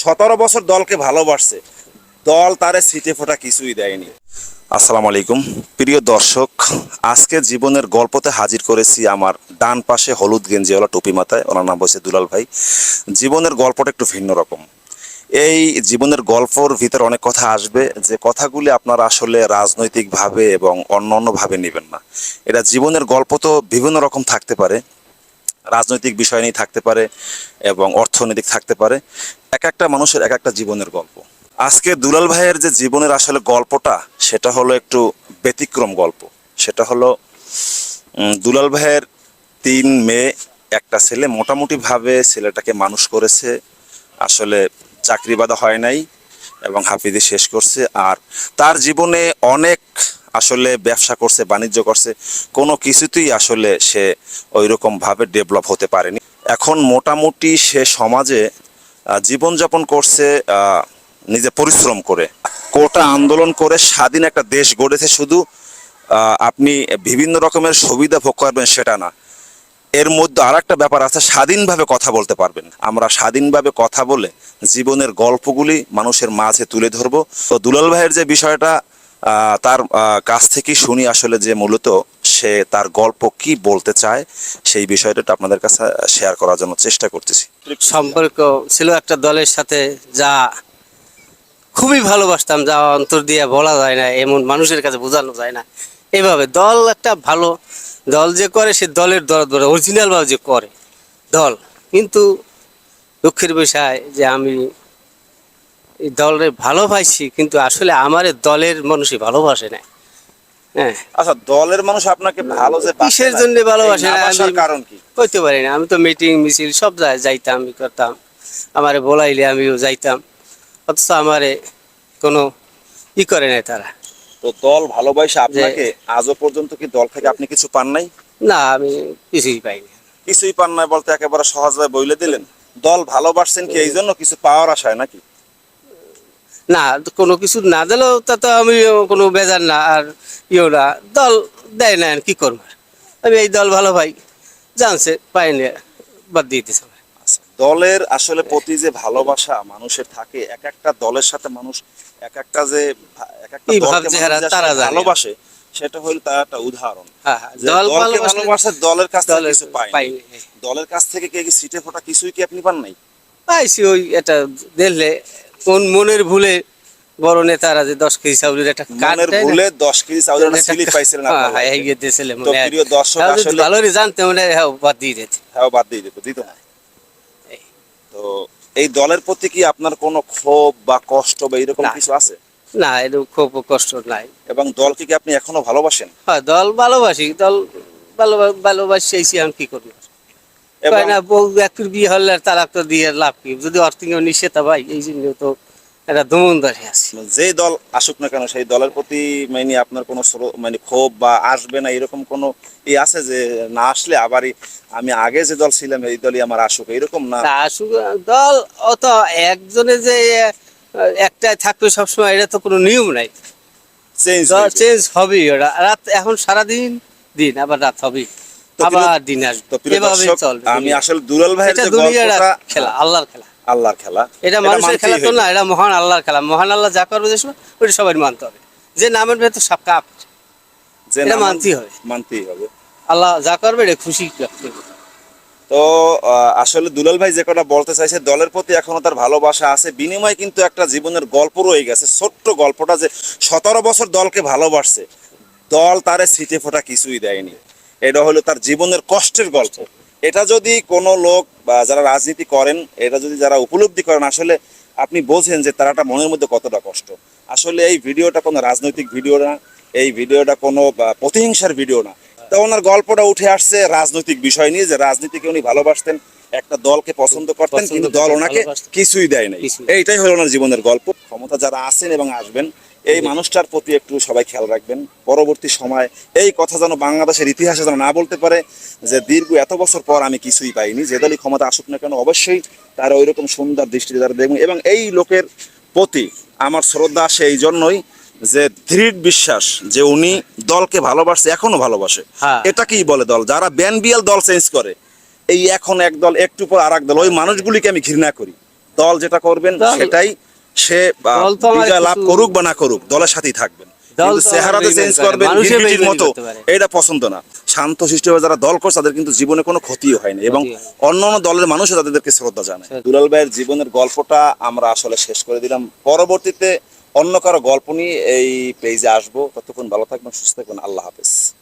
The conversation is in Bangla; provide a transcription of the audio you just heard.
17 বছর দলকে ভালোবাসছে, দল তারে ছিটে ফোটা কিছুই দেয়নি। আসসালামু আলাইকুম প্রিয় দর্শক, আজকে জীবনের গল্পতে হাজির করেছি আমার ডান পাশে হলুদ গেঞ্জিওয়ালা টুপি মাথায়, ওনার নাম হচ্ছে দুলাল ভাই। জীবনের গল্পটা একটু ভিন্ন রকম। এই জীবনের গল্পর ভিতরে অনেক কথা আসবে, যে কথাগুলি আপনারা আসলে রাজনৈতিকভাবে এবং অন্যান্যভাবে নেবেন না। এটা জীবনের গল্প তো বিভিন্ন রকম থাকতে পারে, রাজনৈতিক বিষয় নিয়ে থাকতে পারে এবং অর্থনৈতিক থাকতে পারে। এক একটা মানুষের এক একটা জীবনের গল্প। আজকে দুলাল ভাইয়ের যে জীবনের আসলে গল্পটা, সেটা হলো একটু ব্যতিক্রম গল্প। সেটা হলো দুলাল ভাইয়ের 3 মেয়ে, একটা ছেলে। মোটামুটিভাবে ছেলেটাকে মানুষ করেছে, আসলে চাকরি বাদা হয় নাই এবং হাফিজে শেষ করছে। আর তার জীবনে অনেক আসলে ব্যবসা করছে, বাণিজ্য করছে, কোনো কিছুতেই আসলে সে ওই রকমভাবে ডেভেলপ হতে পারেনি। এখন মোটামুটি সে সমাজে জীবনযাপন করছে নিজে পরিশ্রম করে, কোটা আন্দোলন করে স্বাধীন একটা দেশ গড়েছে। শুধু আপনি বিভিন্ন রকমের সুবিধা ভোগ করবেন সেটা না, এর মধ্যে আর একটা ব্যাপার আছে, স্বাধীনভাবে কথা বলতে পারবেন। আমরা স্বাধীনভাবে কথা বলে জীবনের গল্পগুলি মানুষের মাঝে তুলে ধরবো। তো দুলাল ভাইয়ের যে বিষয়টা, তার কাছ থেকেই শুনি আসলে যে মূলত সে তার গল্প কি বলতে চায়, সেই বিষয়টা আপনাদের কাছে শেয়ার করার জন্য চেষ্টা করতেছি। সম্পর্ক ছিল একটা দলের সাথে, যা খুবই ভালোবাসতাম, যা অন্তর দিয়ে বলা যায় না, এমন মানুষের কাছে বোঝানো যায় না। এইভাবে দল একটা ভালো দল যে করে, সে দলের দরদ বলে অরিজিনাল ভাবে যে করে দল। কিন্তু দুঃখের বিষয় যে আমি এই দলের ভালোবাসি, কিন্তু আসলে আমার এই দলের মানুষই ভালোবাসে না। হ্যাঁ, আচ্ছা, দলের মানুষ আপনাকে ভালো যে কিসের জন্য ভালোবাসে না আমি কারণ কি? কইতে পারি না। আমি তো মিটিং মিছিল সব যাইতাম, করতাম, আমারে বলাইলে আমিও যাইতাম, অথচ আমারে কোনো করে নাই তারা। তো দল ভালোবাসে আপনাকে, আজও পর্যন্ত কি দল থেকে আপনি কিছু পান নাই? না, আমি কিছুই পাইনি। কিছুই পান নাই বলতে একেবারে সহজভাবে বইলে দিলেন। দল ভালোবাসছেন কি এই জন্য কিছু পাওয়ার আশায় নাকি? না, কোনো কিছু না দিলেও তা তো আমি কোনো বেজার না, আর না, দল দেয় না, কি করবো। আমি এই দল ভালো ভাই, জানছে পাইনি, বাদ দিয়ে দিছে। আচ্ছা, দলের আসলে প্রতি যে ভালোবাসা মানুষের থাকে, এক একটা দলের সাথে মানুষ এক একটা যে এক একটা কি দলকে ভাবছে মানুষ যে তারা আসলে জানে। ভালোবাসে, সেটা হলো তার একটা উদাহরণ। হ্যাঁ, হ্যাঁ, যে দল দলকে ভালোবাসে, দলের কাছ থেকে কিছু পায়নি। পাইনি। দলের কাছ থেকে কি সিটে ফোটা কিছুই কি আপনি পান নাই? পাইছি ওই এটা দেখলে কোন মনের ভুলে বড় নেতারা যে 10 কেজি চাউলের একটা কার্ড মনের দেয় না, ভুলে 10 কেজি চাউলের একটা স্লিপ পাইছিলেন আপনার হ্যাঁ, life এ। এগিয়ে দিয়েছিল তো মনে হয়। প্রিয় দর্শক, তাও যদি আসলে ভালোই জানতে মনে হয়, হ্যাঁ, বাদ দিয়ে দিতে। হ্যাঁ, বাদ দিয়ে দিত না। এই। তো এই দলের প্রতি কি আপনার কোনো ক্ষোভ বা কষ্ট বা এরকম না, কিছু আছে? না, এরকম খুব কষ্ট নাই। এবং দলকে কি আপনি এখনো ভালোবাসেন? হ্যাঁ, দল ভালোবাসি, দল ভালোবাসি, আমি কি করবো। এবং না, বউ একটু বিয়ে হলে আর তারা তো দিয়ে লাভ কি, যদি অর্থিং নিষেধ ভাই, এই জন্য তো একটা দমনদারি আছে। যে দল আসুক না কেন, সেই দলের প্রতি মানে আপনার কোনো মানে ক্ষোভ বা আসবে না এরকম কোনো আছে যে না আসলে আবারই আমি আগে যে দল ছিলাম এই দলই আমার আসুক, এরকম না? তা আসুক দল, অত একজনে যে একটাই থাকবে সবসময়, এটা তো কোনো নিয়ম নাই। চেঞ্জ চেঞ্জ হবেই, ওটা রাত এখন সারাদিন দিন, আবার রাত হবেই, আবার দিন আসবে, তো প্রিয় এভাবে দর্শক, চলবে। আমি আসলে দুলাল ভাইয়ের এটা যে দুনিয়ার গল্পটা, খেলা, আল্লাহর খেলা। আল্লাহর খেলা, এটা মানুষের খেলা তো না, এটা মহান আল্লাহর খেলা। মহান আল্লাহ যা করবে যে সময়, ওটা সবাই মানতে হবে। যে নামের ভেতর সব কাপ, এটা মানতেই হবে। মানতেই হবে। আল্লাহ যা করবে এটা খুশি রাখতে হবে। তো আসলে দুলাল ভাই যে কথা বলতে চাইছে, দলের প্রতি এখনো তার ভালোবাসা আছে, বিনিময়ে কিন্তু একটা জীবনের গল্প রয়ে গেছে। ছোট্ট গল্পটা যে 17 বছর দলকে ভালোবাসছে, দল তারে ছিটে ফোটা কিছুই দেয়নি। এটা হলো তার জীবনের কষ্টের গল্প। এটা যদি কোনো লোক বা যারা রাজনীতি করেন, এটা যদি যারা উপলব্ধি করেন, আসলে আপনি বোঝেন যে তারাটা মনের মধ্যে কতটা কষ্ট। আসলে এই ভিডিওটা কোনো রাজনৈতিক ভিডিও না, এই ভিডিওটা কোনো প্রতিহিংসার ভিডিও না। তো ওনার গল্পটা উঠে আসছে রাজনৈতিক বিষয় নিয়ে, যে রাজনীতিকে উনি ভালোবাসতেন, একটা দলকে পছন্দ করতেন, কিন্তু দল ওনাকে কিছুই দেয় নাই। এইটাই হলো ওনার জীবনের গল্প। ক্ষমতা যারা আছেন এবং আসবেন, এই মানুষটার প্রতি একটু সবাই খেয়াল রাখবেন। পরবর্তী সময় এই কথা যেন বাংলাদেশের ইতিহাসে যেন না বলতে পারে যে দীর্ঘ এত বছর পর আমি কিছুই পাইনি। যে দলই ক্ষমতা আসুক না কেন, অবশ্যই তারা ওই রকম সুন্দর দৃষ্টিতে তারা দেখবেন। এবং এই লোকের প্রতি আমার শ্রদ্ধা আসে এই জন্যই যে দৃঢ় বিশ্বাস যে উনি দলকে ভালোবাসে, এখনো ভালোবাসে। এটা কি বলে দল, যারা ব্যান বিএল দল চেঞ্জ করে, এই এখন এক দল একটু পর আর এক দল, ওই মানুষগুলিকে আমি ঘৃণা করি। দল যেটা করবেন দল- সেটাই সে দল তো আমার বিজয় লাভ কিছু- করুক বা না করুক দলের সাথেই থাকবেন। দল কিন্তু তো চেহারাতে আমার চেঞ্জ বেইমানি করবেন করে, মানুষে গিরগিটির বেইমানি মতো, করতে পারে। এটা পছন্দ না। শান্ত শিষ্টভাবে যারা দল করছে তাদের কিন্তু জীবনে কোনো ক্ষতিও হয়নি এবং ক্ষতি হয়নি। অন্য অন্য দলের মানুষও তাদেরকে শ্রদ্ধা জানায়। শ্রদ্ধা। দুলাল ভাইয়ের জীবনের গল্পটা আমরা আসলে শেষ করে দিলাম। পরবর্তীতে অন্য কারো গল্প নিয়ে এই পেজে আসবো। ততক্ষণ ভালো থাকবেন, সুস্থ থাকবেন। আল্লাহ হাফেজ।